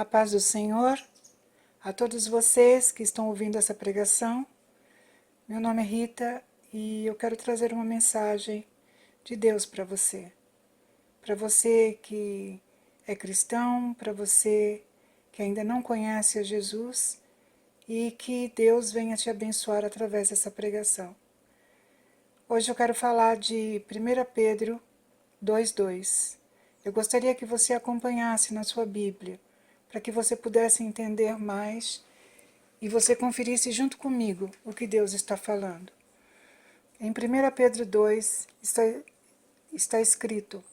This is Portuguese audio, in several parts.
A paz do Senhor a todos vocês que estão ouvindo essa pregação. Meu nome é Rita e eu quero trazer uma mensagem de Deus para você. Para você que é cristão, para você que ainda não conhece a Jesus e que Deus venha te abençoar através dessa pregação. Hoje eu quero falar de 1 Pedro 2:2. Eu gostaria que você acompanhasse na sua Bíblia, para que você pudesse entender mais e você conferisse junto comigo o que Deus está falando. Em 1 Pedro 2 está escrito: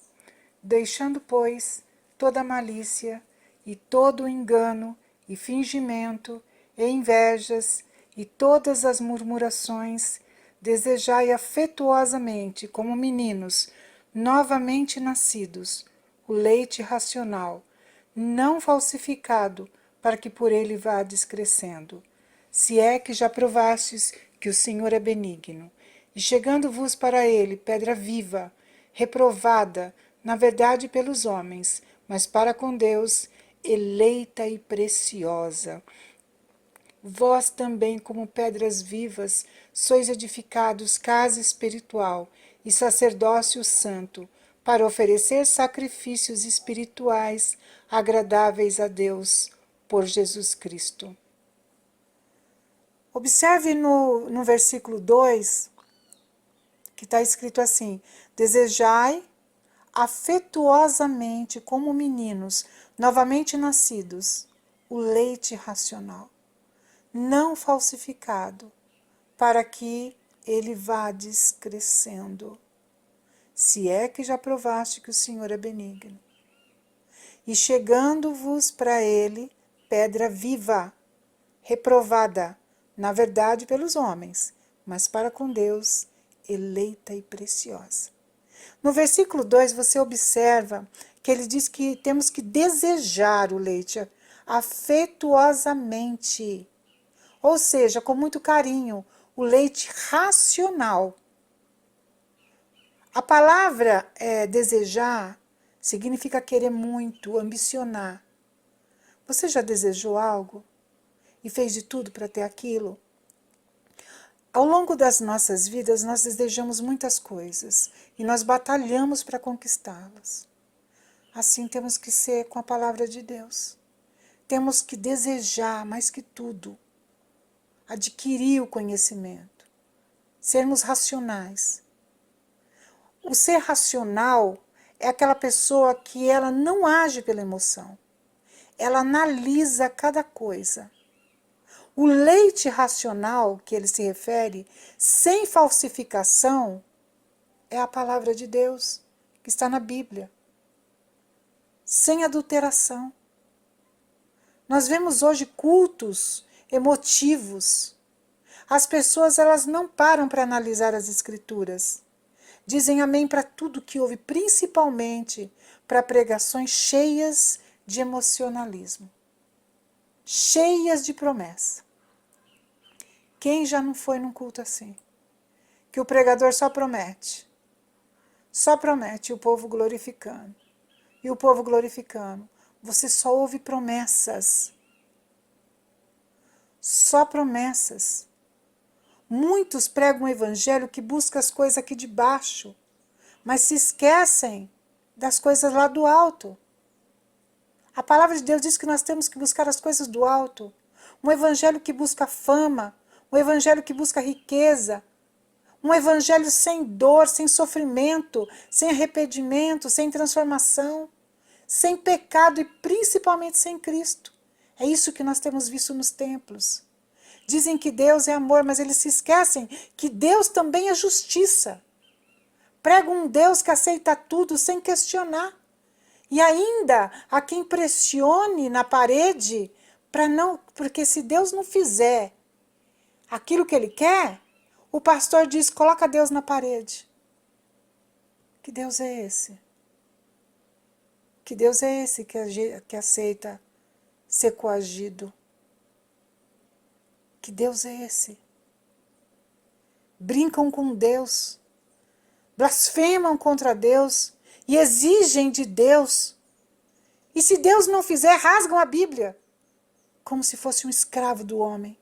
deixando, pois, toda malícia e todo engano e fingimento e invejas e todas as murmurações, desejai afetuosamente, como meninos novamente nascidos, o leite racional, não falsificado, para que por ele vades crescendo. Se é que já provastes que o Senhor é benigno, e chegando-vos para ele pedra viva, reprovada, na verdade pelos homens, mas para com Deus, eleita e preciosa. Vós também, como pedras vivas, sois edificados casa espiritual e sacerdócio santo, para oferecer sacrifícios espirituais agradáveis a Deus por Jesus Cristo. Observe no versículo 2, que está escrito assim: desejai afetuosamente, como meninos novamente nascidos, o leite racional, não falsificado, para que ele vades crescendo. Se é que já provaste que o Senhor é benigno. E chegando-vos para ele, pedra viva, reprovada, na verdade pelos homens, mas para com Deus, eleita e preciosa. No versículo 2, você observa que ele diz que temos que desejar o leite afetuosamente, ou seja, com muito carinho, o leite racional. A palavra desejar significa querer muito, ambicionar. Você já desejou algo e fez de tudo para ter aquilo? Ao longo das nossas vidas, nós desejamos muitas coisas e nós batalhamos para conquistá-las. Assim temos que ser com a palavra de Deus. Temos que desejar mais que tudo, adquirir o conhecimento, sermos racionais. O ser racional é aquela pessoa que ela não age pela emoção. Ela analisa cada coisa. O leite racional, que ele se refere, sem falsificação, é a palavra de Deus, que está na Bíblia. Sem adulteração. Nós vemos hoje cultos emotivos. As pessoas elas não param para analisar as Escrituras. Dizem amém para tudo que houve, principalmente para pregações cheias de emocionalismo, cheias de promessa. Quem já não foi num culto assim? Que o pregador só promete e o povo glorificando. E o povo glorificando. Você só ouve promessas. Só promessas. Muitos pregam um evangelho que busca as coisas aqui de baixo, mas se esquecem das coisas lá do alto. A palavra de Deus diz que nós temos que buscar as coisas do alto. Um evangelho que busca fama, um evangelho que busca riqueza, um evangelho sem dor, sem sofrimento, sem arrependimento, sem transformação, sem pecado e principalmente sem Cristo. É isso que nós temos visto nos templos. Dizem que Deus é amor, mas eles se esquecem que Deus também é justiça. Pregam um Deus que aceita tudo sem questionar. E ainda a quem pressione na parede, porque se Deus não fizer aquilo que ele quer, o pastor diz: coloca Deus na parede. Que Deus é esse? Que Deus é esse que aceita ser coagido? Que Deus é esse? Brincam com Deus, blasfemam contra Deus e exigem de Deus E se Deus não fizer, rasgam a Bíblia, como se fosse um escravo do homem.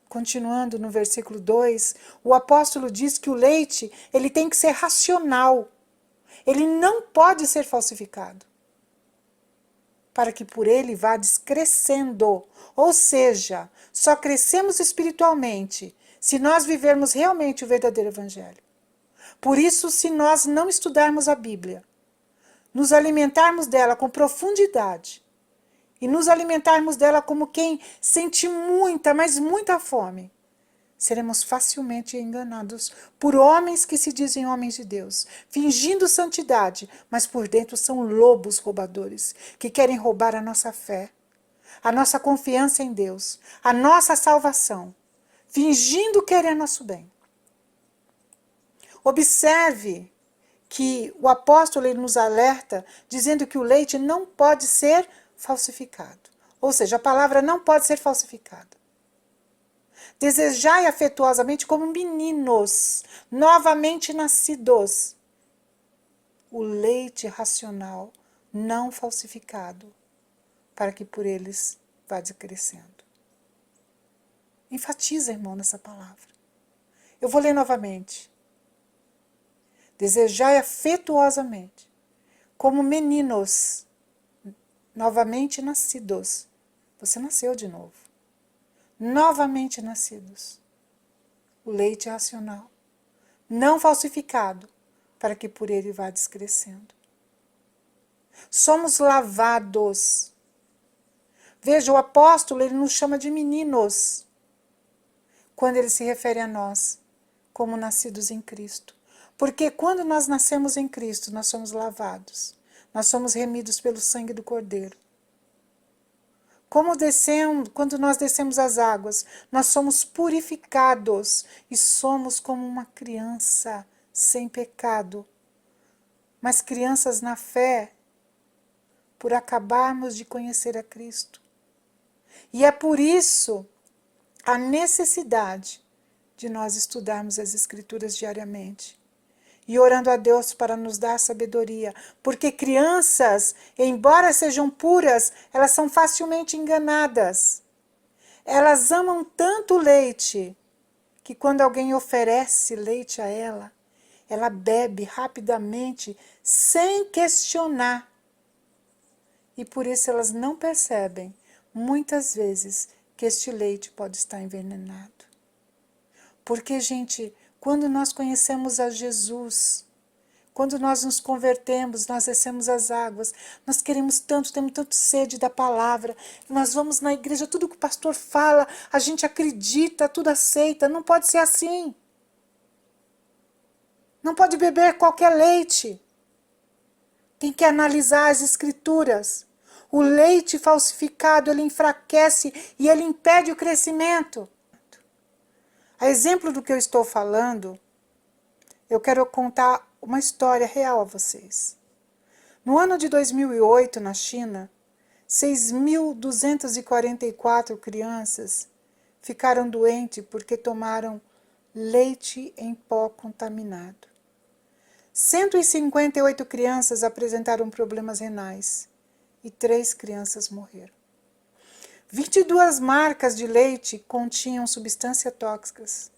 Continuando no versículo 2, o apóstolo diz que o leite, ele tem que ser racional. Ele não pode ser falsificado, para que por ele vá descrescendo. Ou seja, só crescemos espiritualmente se nós vivermos realmente o verdadeiro evangelho. Por isso, se nós não estudarmos a Bíblia, nos alimentarmos dela com profundidade, e nos alimentarmos dela como quem sente muita, mas muita fome, seremos facilmente enganados por homens que se dizem homens de Deus, fingindo santidade, mas por dentro são lobos roubadores, que querem roubar a nossa fé, a nossa confiança em Deus, a nossa salvação, fingindo querer nosso bem. Observe que o apóstolo ele nos alerta, dizendo que o leite não pode ser falsificado. Ou seja, a palavra não pode ser falsificada. Desejai afetuosamente como meninos, novamente nascidos, o leite racional, não falsificado, para que por eles vá crescendo. Enfatiza, irmão, nessa palavra. Eu vou ler novamente. Desejai afetuosamente, como meninos, novamente nascidos. Você nasceu de novo. Novamente nascidos. O leite racional, não falsificado, para que por ele vá descrescendo. Somos lavados. Veja, o apóstolo, ele nos chama de meninos, quando ele se refere a nós, como nascidos em Cristo. Porque quando nós nascemos em Cristo, nós somos lavados. Nós somos remidos pelo sangue do Cordeiro. Quando nós descemos as águas, nós somos purificados e somos como uma criança sem pecado. Mas crianças na fé, por acabarmos de conhecer a Cristo. E é por isso a necessidade de nós estudarmos as Escrituras diariamente. E orando a Deus para nos dar sabedoria. Porque crianças, embora sejam puras, elas são facilmente enganadas. Elas amam tanto o leite, que quando alguém oferece leite a ela, ela bebe rapidamente, sem questionar. E por isso elas não percebem, muitas vezes, que este leite pode estar envenenado. Porque, gente, quando nós conhecemos a Jesus, quando nós nos convertemos, nós descemos as águas, nós queremos tanto, temos tanto sede da palavra, nós vamos na igreja, tudo que o pastor fala, a gente acredita, tudo aceita, não pode ser assim. Não pode beber qualquer leite. Tem que analisar as escrituras. O leite falsificado, ele enfraquece e ele impede o crescimento. A exemplo do que eu estou falando, eu quero contar uma história real a vocês. No ano de 2008, na China, 6.244 crianças ficaram doentes porque tomaram leite em pó contaminado. 158 crianças apresentaram problemas renais e 3 crianças morreram. 22 marcas de leite continham substâncias tóxicas.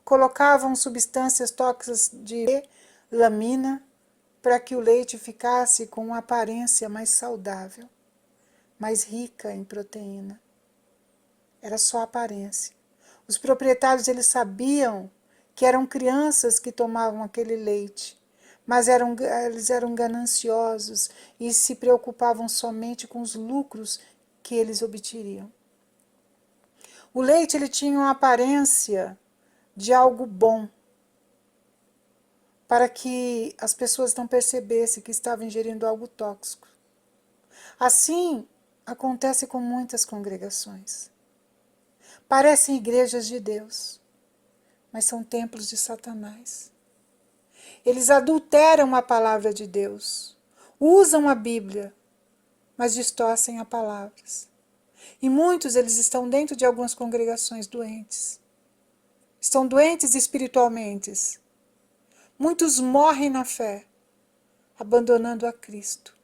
Colocavam substâncias tóxicas de lamina para que o leite ficasse com uma aparência mais saudável, mais rica em proteína. Era só aparência. Os proprietários, eles sabiam que eram crianças que tomavam aquele leite, mas eles eram gananciosos e se preocupavam somente com os lucros que eles obtiriam. O leite, ele tinha uma aparência de algo bom, para que as pessoas não percebessem que estavam ingerindo algo tóxico. Assim, acontece com muitas congregações. Parecem igrejas de Deus, mas são templos de Satanás. Eles adulteram a palavra de Deus, usam a Bíblia, mas distorcem as palavras. E muitos, eles estão dentro de algumas congregações doentes. Estão doentes espiritualmente. Muitos morrem na fé, abandonando a Cristo,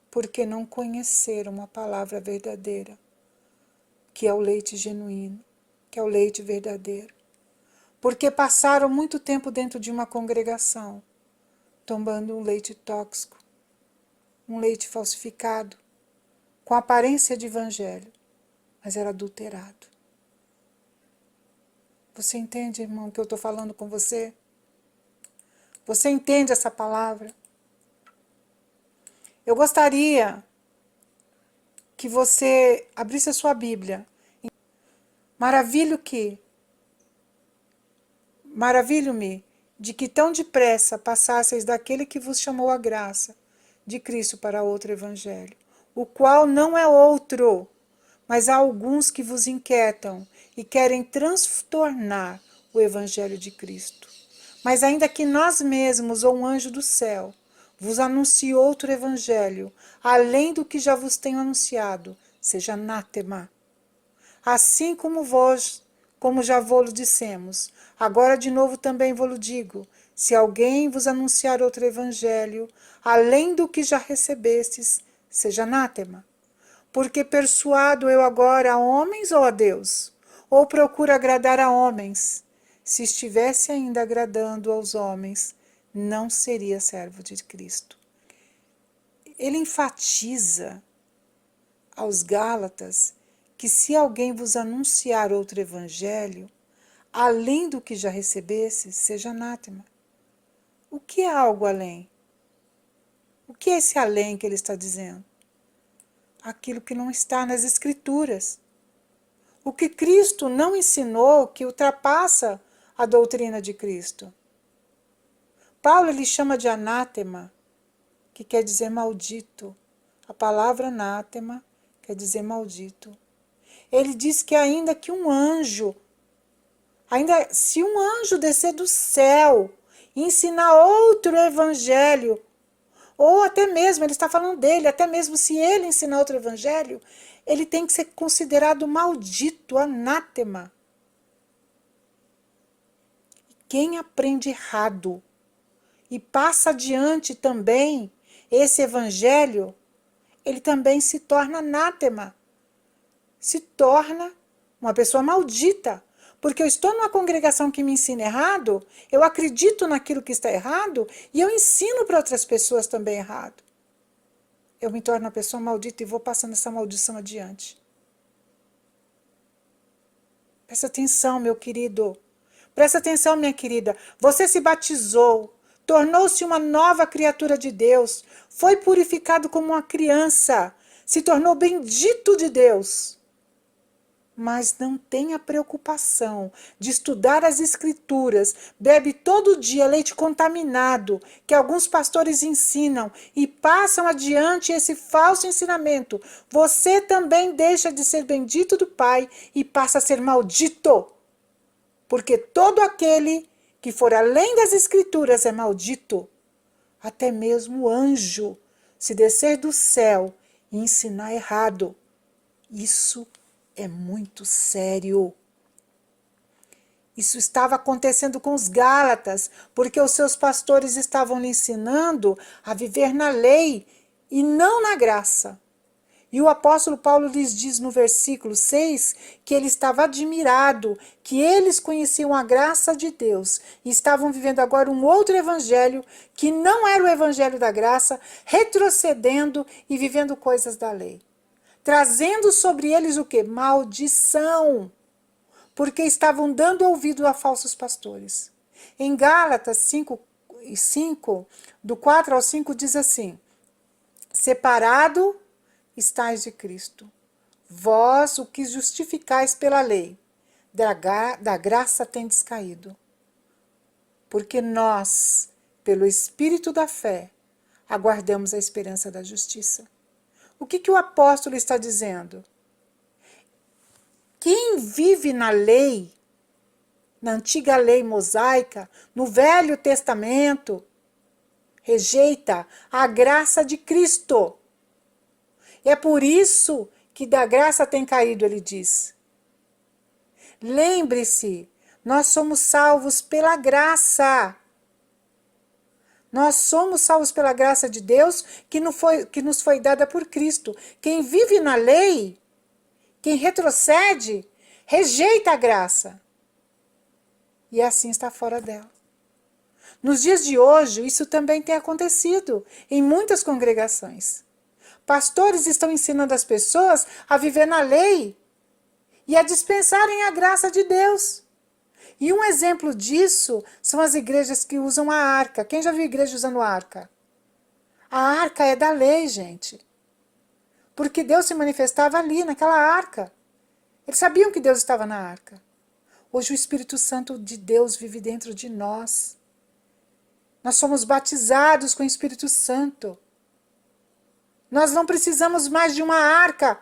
porque não conheceram a palavra verdadeira, que é o leite genuíno, que é o leite verdadeiro. Porque passaram muito tempo dentro de uma congregação, tomando um leite tóxico, um leite falsificado, com aparência de evangelho, mas era adulterado. Você entende, irmão, que eu estou falando com você? Você entende essa palavra? Eu gostaria que você abrisse a sua Bíblia. Maravilho-me de que tão depressa passasseis daquele que vos chamou a graça de Cristo para outro evangelho, o qual não é outro, mas há alguns que vos inquietam e querem transtornar o evangelho de Cristo. Mas ainda que nós mesmos ou um anjo do céu vos anuncie outro evangelho, além do que já vos tenho anunciado, seja anátema. Assim como já vô-lo dissemos, agora de novo também vô-lo digo, se alguém vos anunciar outro evangelho, além do que já recebestes, seja anátema. Porque persuado eu agora a homens ou a Deus? Ou procuro agradar a homens? Se estivesse ainda agradando aos homens, não seria servo de Cristo. Ele enfatiza aos Gálatas que se alguém vos anunciar outro evangelho, além do que já recebesse, seja anátema. O que é algo além? O que é esse além que ele está dizendo? Aquilo que não está nas Escrituras. O que Cristo não ensinou, que ultrapassa a doutrina de Cristo. Paulo ele chama de anátema, que quer dizer maldito. A palavra anátema quer dizer maldito. Ele diz que ainda que um anjo, se um anjo descer do céu e ensinar outro evangelho, ou até mesmo, ele está falando dele, até mesmo se ele ensinar outro evangelho, ele tem que ser considerado maldito, anátema. Quem aprende errado e passa adiante também esse evangelho, ele também se torna anátema. Se torna uma pessoa maldita. Porque eu estou numa congregação que me ensina errado, eu acredito naquilo que está errado e eu ensino para outras pessoas também errado. Eu me torno uma pessoa maldita e vou passando essa maldição adiante. Presta atenção, meu querido. Presta atenção, minha querida. Você se batizou, tornou-se uma nova criatura de Deus, foi purificado como uma criança, se tornou bendito de Deus. Mas não tenha preocupação de estudar as Escrituras, bebe todo dia leite contaminado, que alguns pastores ensinam e passam adiante esse falso ensinamento. Você também deixa de ser bendito do Pai e passa a ser maldito. Porque todo aquele que for além das Escrituras é maldito. Até mesmo o anjo, se descer do céu e ensinar errado. Isso é muito sério. Isso estava acontecendo com os Gálatas, porque os seus pastores estavam lhe ensinando a viver na lei e não na graça. E o apóstolo Paulo lhes diz no versículo 6 que ele estava admirado, que eles conheciam a graça de Deus e estavam vivendo agora um outro evangelho que não era o evangelho da graça, retrocedendo e vivendo coisas da lei. Trazendo sobre eles o quê? Maldição, porque estavam dando ouvido a falsos pastores. Em Gálatas 5, do 4 ao 5, diz assim: separado estais de Cristo, vós o que justificais pela lei, da graça tendes caído. Porque nós, pelo Espírito da fé, aguardamos a esperança da justiça. O que o apóstolo está dizendo? Quem vive na lei, na antiga lei mosaica, no Velho Testamento, rejeita a graça de Cristo. E é por isso que da graça tem caído, ele diz. Lembre-se, nós somos salvos pela graça. Nós somos salvos pela graça de Deus que nos foi dada por Cristo. Quem vive na lei, quem retrocede, rejeita a graça. E assim está fora dela. Nos dias de hoje, isso também tem acontecido em muitas congregações. Pastores estão ensinando as pessoas a viver na lei e a dispensarem a graça de Deus. E um exemplo disso são as igrejas que usam a arca. Quem já viu igreja usando a arca? A arca é da lei, gente. Porque Deus se manifestava ali, naquela arca. Eles sabiam que Deus estava na arca. Hoje o Espírito Santo de Deus vive dentro de nós. Nós somos batizados com o Espírito Santo. Nós não precisamos mais de uma arca.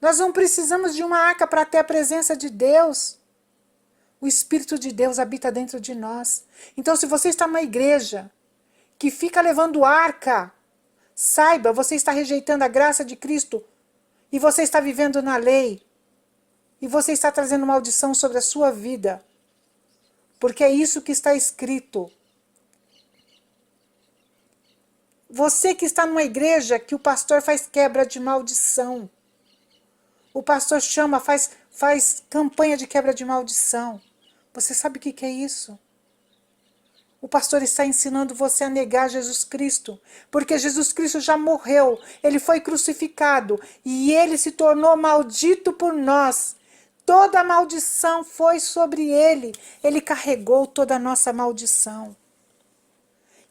Nós não precisamos de uma arca para ter a presença de Deus. O Espírito de Deus habita dentro de nós. Então, se você está numa igreja que fica levando arca, saiba, você está rejeitando a graça de Cristo e você está vivendo na lei e você está trazendo maldição sobre a sua vida. Porque é isso que está escrito. Você que está numa igreja que o pastor faz quebra de maldição. O pastor chama, faz campanha de quebra de maldição. Você sabe o que é isso? O pastor está ensinando você a negar Jesus Cristo. Porque Jesus Cristo já morreu. Ele foi crucificado. E ele se tornou maldito por nós. Toda a maldição foi sobre ele. Ele carregou toda a nossa maldição.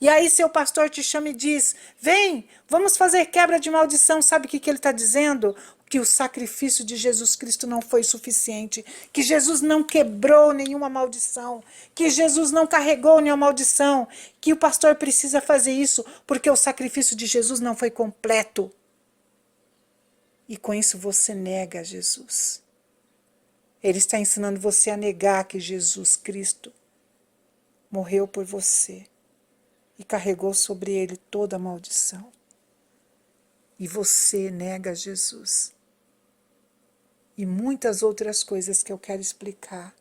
E aí seu pastor te chama e diz, vem, vamos fazer quebra de maldição. Sabe o que ele está dizendo? Que o sacrifício de Jesus Cristo não foi suficiente. Que Jesus não quebrou nenhuma maldição. Que Jesus não carregou nenhuma maldição. Que o pastor precisa fazer isso porque o sacrifício de Jesus não foi completo. E com isso você nega Jesus. Ele está ensinando você a negar que Jesus Cristo morreu por você. E carregou sobre ele toda a maldição. E você nega Jesus. E muitas outras coisas que eu quero explicar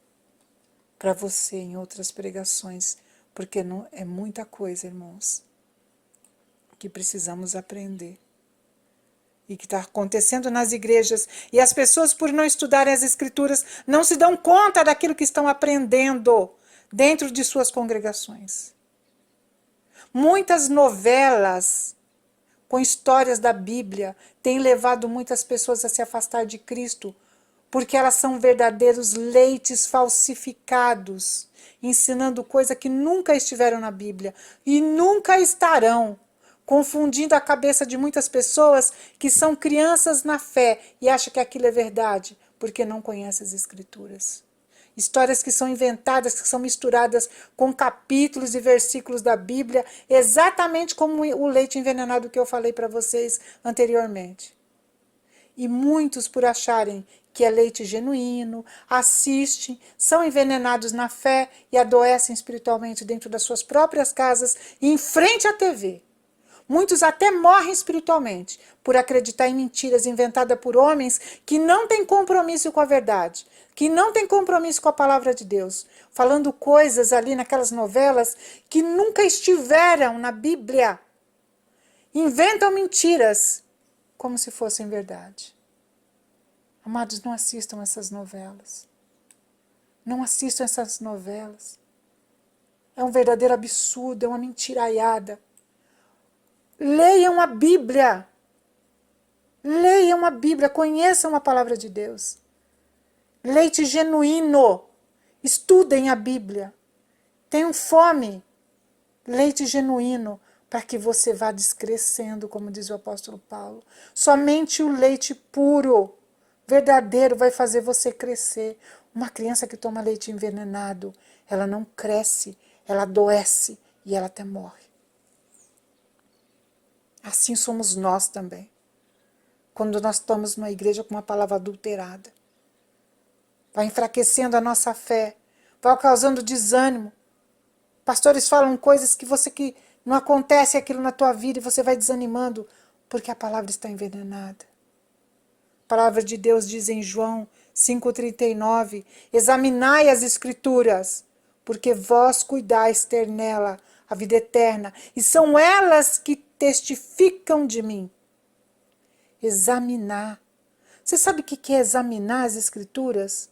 para você em outras pregações. Porque não, é muita coisa, irmãos, que precisamos aprender. E que está acontecendo nas igrejas. E as pessoas, por não estudarem as Escrituras, não se dão conta daquilo que estão aprendendo dentro de suas congregações. Muitas novelas com histórias da Bíblia têm levado muitas pessoas a se afastar de Cristo, porque elas são verdadeiros leites falsificados, ensinando coisas que nunca estiveram na Bíblia e nunca estarão, confundindo a cabeça de muitas pessoas que são crianças na fé e acham que aquilo é verdade, porque não conhecem as Escrituras. Histórias que são inventadas, que são misturadas com capítulos e versículos da Bíblia, exatamente como o leite envenenado que eu falei para vocês anteriormente. E muitos, por acharem que é leite genuíno, assistem, são envenenados na fé e adoecem espiritualmente dentro das suas próprias casas e em frente à TV. Muitos até morrem espiritualmente por acreditar em mentiras inventadas por homens que não têm compromisso com a verdade, que não têm compromisso com a palavra de Deus, falando coisas ali naquelas novelas que nunca estiveram na Bíblia. Inventam mentiras como se fossem verdade. Amados, não assistam essas novelas. Não assistam essas novelas. É um verdadeiro absurdo, é uma mentiraiada. Leiam a Bíblia. Leiam a Bíblia, conheçam a palavra de Deus. Leite genuíno. Estudem a Bíblia. Tenham fome. Leite genuíno, para que você vá descrescendo, como diz o apóstolo Paulo. Somente o leite puro, verdadeiro, vai fazer você crescer. Uma criança que toma leite envenenado, ela não cresce, ela adoece e ela até morre. Assim somos nós também. Quando nós estamos numa igreja com uma palavra adulterada. Vai enfraquecendo a nossa fé. Vai causando desânimo. Pastores falam coisas que não acontece aquilo na tua vida e você vai desanimando porque a palavra está envenenada. A palavra de Deus diz em João 5,39: examinai as Escrituras, porque vós cuidais ter nela a vida eterna, e são elas que testificam de mim. Examinar. Você sabe o que é examinar as Escrituras?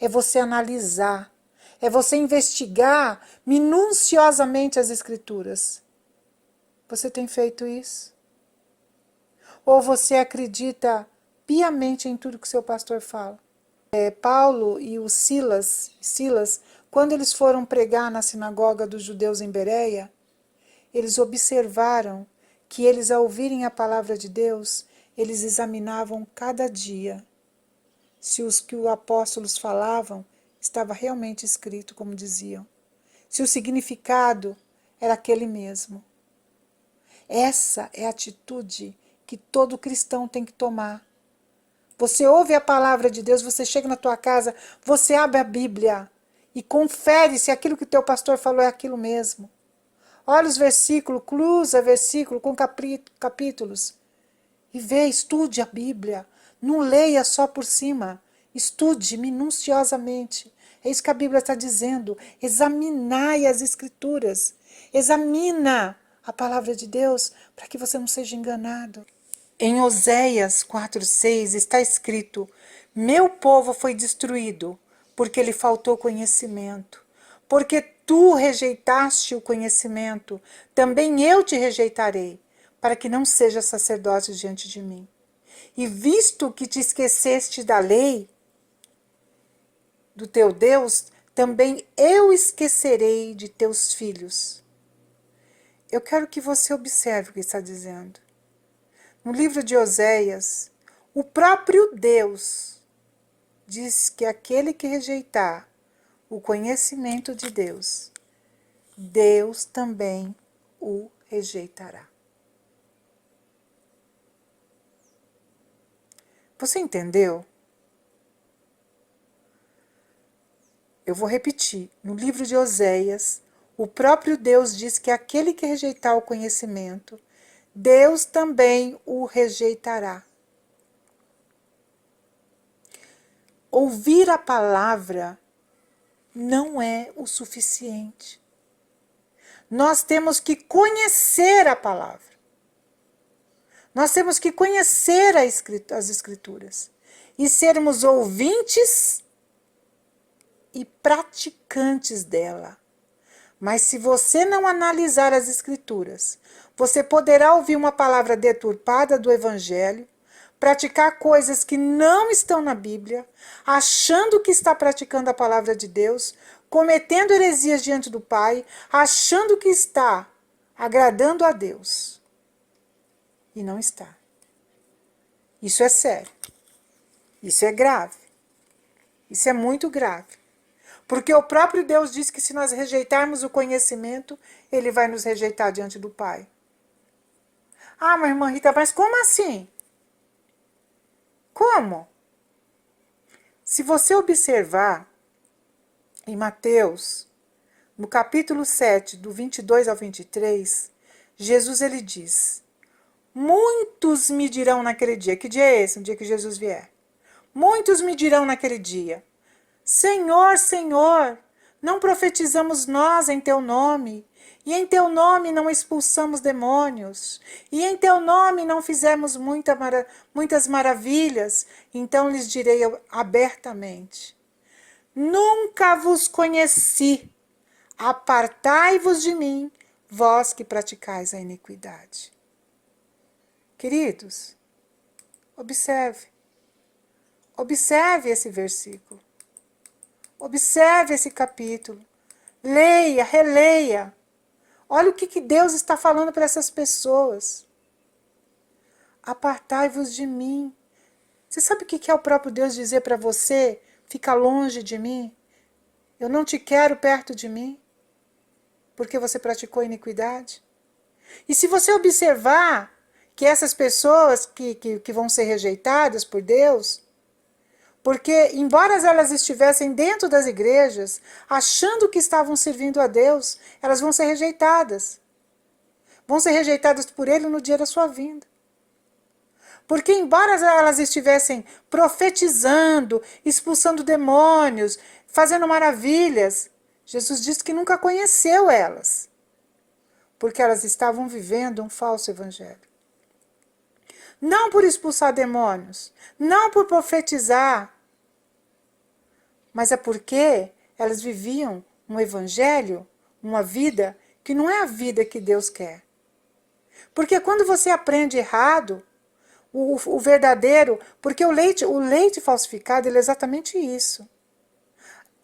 É você analisar, é você investigar minuciosamente as Escrituras. Você tem feito isso? Ou você acredita piamente em tudo que seu pastor fala? Paulo e o Silas, quando eles foram pregar na sinagoga dos judeus em Bereia, eles observaram que eles, ao ouvirem a palavra de Deus, eles examinavam cada dia se os que os apóstolos falavam estava realmente escrito como diziam, se o significado era aquele mesmo. Essa é a atitude que todo cristão tem que tomar. Você ouve a palavra de Deus, você chega na tua casa, você abre a Bíblia e confere se aquilo que o teu pastor falou é aquilo mesmo. Olha os versículos, cruza versículo com capítulos e vê, estude a Bíblia. Não leia só por cima, estude minuciosamente. É isso que a Bíblia está dizendo. Examinai as Escrituras. Examina a palavra de Deus para que você não seja enganado. Em Oséias 4,6 está escrito: meu povo foi destruído porque lhe faltou conhecimento. Porque tu rejeitaste o conhecimento, também eu te rejeitarei, para que não sejas sacerdote diante de mim. E visto que te esqueceste da lei do teu Deus, também eu esquecerei de teus filhos. Eu quero que você observe o que está dizendo. No livro de Oséias, o próprio Deus diz que aquele que rejeitar o conhecimento de Deus, Deus também o rejeitará. Você entendeu? Eu vou repetir. No livro de Oséias, o próprio Deus diz que aquele que rejeitar o conhecimento, Deus também o rejeitará. Ouvir a palavra não é o suficiente. Nós temos que conhecer a palavra. Nós temos que conhecer as Escrituras e sermos ouvintes e praticantes dela. Mas se você não analisar as Escrituras, você poderá ouvir uma palavra deturpada do Evangelho, praticar coisas que não estão na Bíblia, achando que está praticando a palavra de Deus, cometendo heresias diante do Pai, achando que está agradando a Deus. E não está. Isso é sério. Isso é grave. Isso é muito grave. Porque o próprio Deus diz que se nós rejeitarmos o conhecimento, Ele vai nos rejeitar diante do Pai. Ah, mas irmã Rita, mas como assim? Como? Se você observar em Mateus, no capítulo 7, do 22 ao 23, Jesus ele diz: muitos me dirão naquele dia. Que dia é esse? No dia que Jesus vier. Muitos me dirão naquele dia: Senhor, Senhor, não profetizamos nós em teu nome, e em teu nome não expulsamos demônios, e em teu nome não fizemos muitas maravilhas? Então lhes direi abertamente: nunca vos conheci, apartai-vos de mim, vós que praticais a iniquidade. Queridos, observe esse versículo. Observe esse capítulo. Leia, releia. Olha o que Deus está falando para essas pessoas. Apartai-vos de mim. Você sabe o que é o próprio Deus dizer para você? Fica longe de mim. Eu não te quero perto de mim. Porque você praticou iniquidade. E se você observar que essas pessoas que vão ser rejeitadas por Deus, porque, embora elas estivessem dentro das igrejas, achando que estavam servindo a Deus, elas vão ser rejeitadas. Vão ser rejeitadas por Ele no dia da sua vinda. Porque, embora elas estivessem profetizando, expulsando demônios, fazendo maravilhas, Jesus disse que nunca conheceu elas. porque elas estavam vivendo um falso evangelho. Não por expulsar demônios, não por profetizar, mas é porque elas viviam um evangelho, uma vida que não é a vida que Deus quer. Porque quando você aprende errado, o verdadeiro, porque o leite falsificado ele é exatamente isso.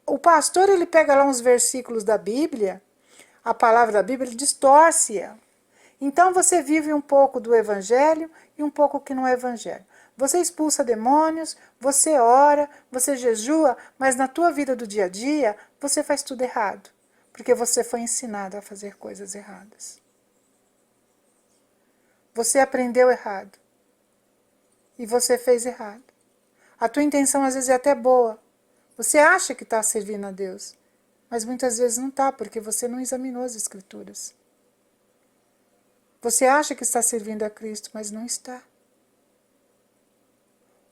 O pastor ele pega lá uns versículos da Bíblia, a palavra da Bíblia, ele distorce-a. Então você vive um pouco do evangelho e um pouco que não é evangelho. Você expulsa demônios, você ora, você jejua, mas na tua vida do dia a dia, você faz tudo errado. Porque você foi ensinado a fazer coisas erradas. Você aprendeu errado. E você fez errado. A tua intenção às vezes é até boa. Você acha que está servindo a Deus, mas muitas vezes não está, porque você não examinou as Escrituras. Você acha que está servindo a Cristo, mas não está.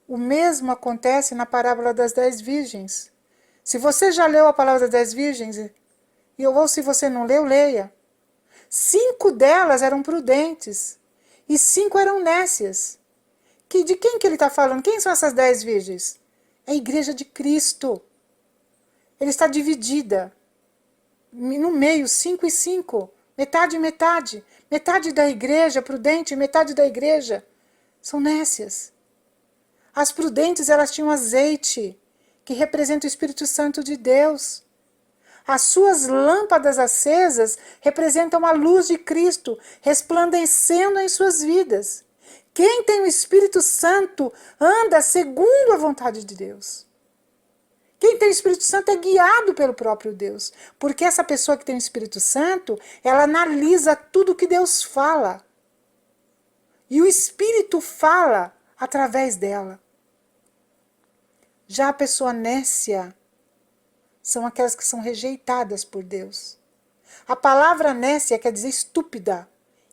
O mesmo acontece na parábola das 10 virgens. Se você já leu a palavra das 10 virgens, ou se você não leu, leia. 5 delas eram prudentes e 5 eram nécias. De quem que ele está falando? Quem são essas 10 virgens? É a igreja de Cristo. Ele está dividida no meio, 5 e 5. Metade e metade. Metade da igreja prudente e metade da igreja são nécias. As prudentes, elas tinham azeite, que representa o Espírito Santo de Deus. As suas lâmpadas acesas representam a luz de Cristo, resplandecendo em suas vidas. Quem tem o Espírito Santo anda segundo a vontade de Deus. Quem tem o Espírito Santo é guiado pelo próprio Deus. Porque essa pessoa que tem o Espírito Santo, ela analisa tudo que Deus fala. E o Espírito fala através dela. Já a pessoa nécia são aquelas que são rejeitadas por Deus. A palavra nécia quer dizer estúpida,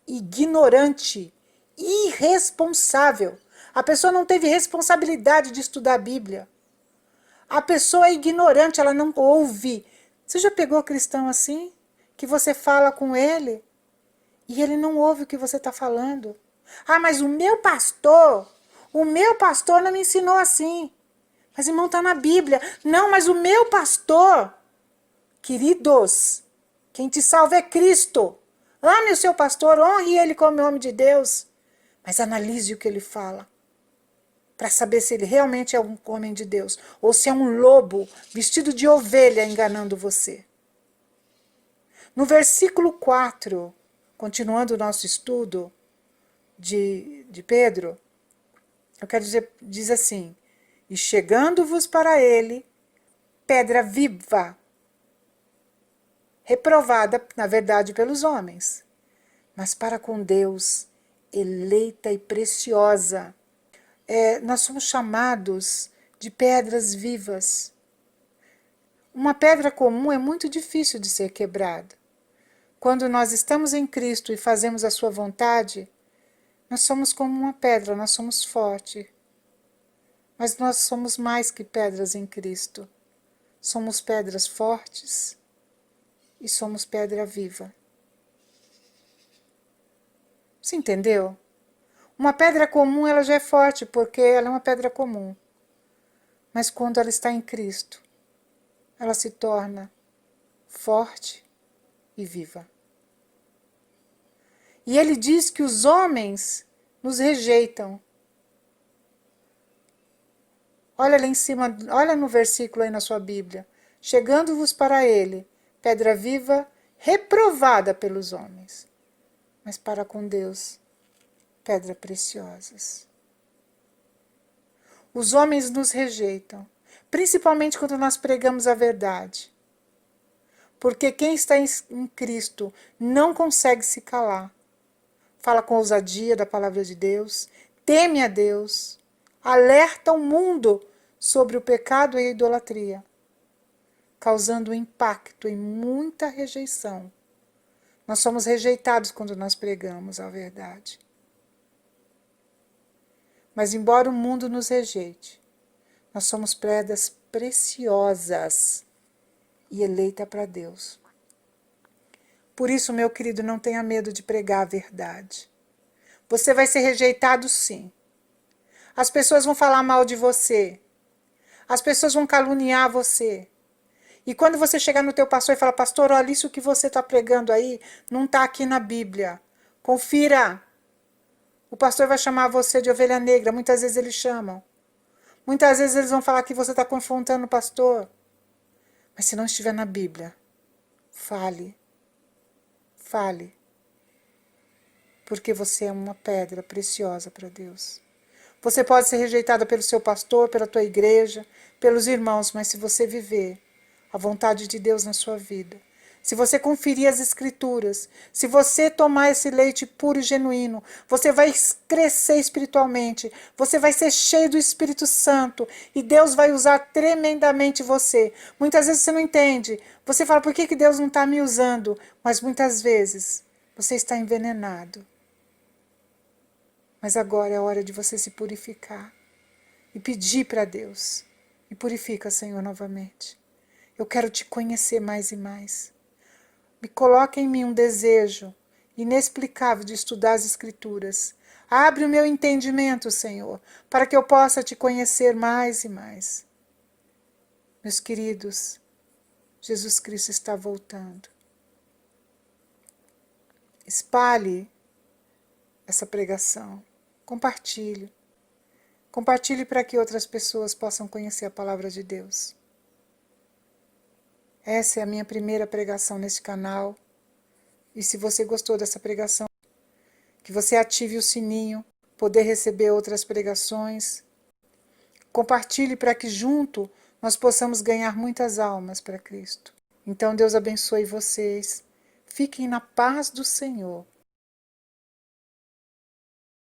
ignorante, irresponsável. A pessoa não teve responsabilidade de estudar a Bíblia. A pessoa é ignorante, ela não ouve. Você já pegou cristão assim? Que você fala com ele e ele não ouve o que você está falando. Ah, mas o meu pastor não me ensinou assim. Mas irmão, está na Bíblia. Não, mas o meu pastor, queridos, quem te salva é Cristo. Ame o seu pastor, honre ele como homem de Deus. Mas analise o que ele fala. Para saber se ele realmente é um homem de Deus. Ou se é um lobo vestido de ovelha enganando você. No versículo 4, continuando o nosso estudo de Pedro, eu quero dizer, diz assim: e chegando-vos para ele, pedra viva, reprovada, na verdade, pelos homens, mas para com Deus, eleita e preciosa. Nós somos chamados de pedras vivas. Uma pedra comum é muito difícil de ser quebrada. Quando nós estamos em Cristo e fazemos a sua vontade, nós somos como uma pedra, nós somos fortes. Mas nós somos mais que pedras em Cristo. Somos pedras fortes e somos pedra viva. Você entendeu? Uma pedra comum ela já é forte porque ela é uma pedra comum. Mas quando ela está em Cristo, ela se torna forte e viva. E ele diz que os homens nos rejeitam. Olha lá em cima, olha no versículo aí na sua Bíblia. Chegando-vos para ele, pedra viva, reprovada pelos homens, mas para com Deus, pedra preciosas. Os homens nos rejeitam, principalmente quando nós pregamos a verdade. Porque quem está em Cristo não consegue se calar. Fala com ousadia da palavra de Deus, teme a Deus, alerta o mundo sobre o pecado e a idolatria, causando impacto e muita rejeição. Nós somos rejeitados quando nós pregamos a verdade. Mas embora o mundo nos rejeite, nós somos pedras preciosas e eleitas para Deus. Por isso, meu querido, não tenha medo de pregar a verdade. Você vai ser rejeitado, sim. As pessoas vão falar mal de você. As pessoas vão caluniar você. E quando você chegar no teu pastor e falar, pastor, olha, isso que você está pregando aí não está aqui na Bíblia. Confira. O pastor vai chamar você de ovelha negra. Muitas vezes eles chamam. Muitas vezes eles vão falar que você está confrontando o pastor. Mas se não estiver na Bíblia, fale. Fale. Porque você é uma pedra preciosa para Deus. Você pode ser rejeitada pelo seu pastor, pela tua igreja, pelos irmãos, mas se você viver a vontade de Deus na sua vida, se você conferir as escrituras, se você tomar esse leite puro e genuíno, você vai crescer espiritualmente, você vai ser cheio do Espírito Santo e Deus vai usar tremendamente você. Muitas vezes você não entende, você fala, por que Deus não está me usando? Mas muitas vezes você está envenenado. Mas agora é a hora de você se purificar e pedir para Deus. Me purifica, Senhor, novamente. Eu quero te conhecer mais e mais. Me coloca em mim um desejo inexplicável de estudar as Escrituras. Abre o meu entendimento, Senhor, para que eu possa te conhecer mais e mais. Meus queridos, Jesus Cristo está voltando. Espalhe essa pregação. Compartilhe. Compartilhe para que outras pessoas possam conhecer a palavra de Deus. Essa é a minha primeira pregação neste canal. E se você gostou dessa pregação, que você ative o sininho, poder receber outras pregações. Compartilhe para que junto nós possamos ganhar muitas almas para Cristo. Então Deus abençoe vocês. Fiquem na paz do Senhor.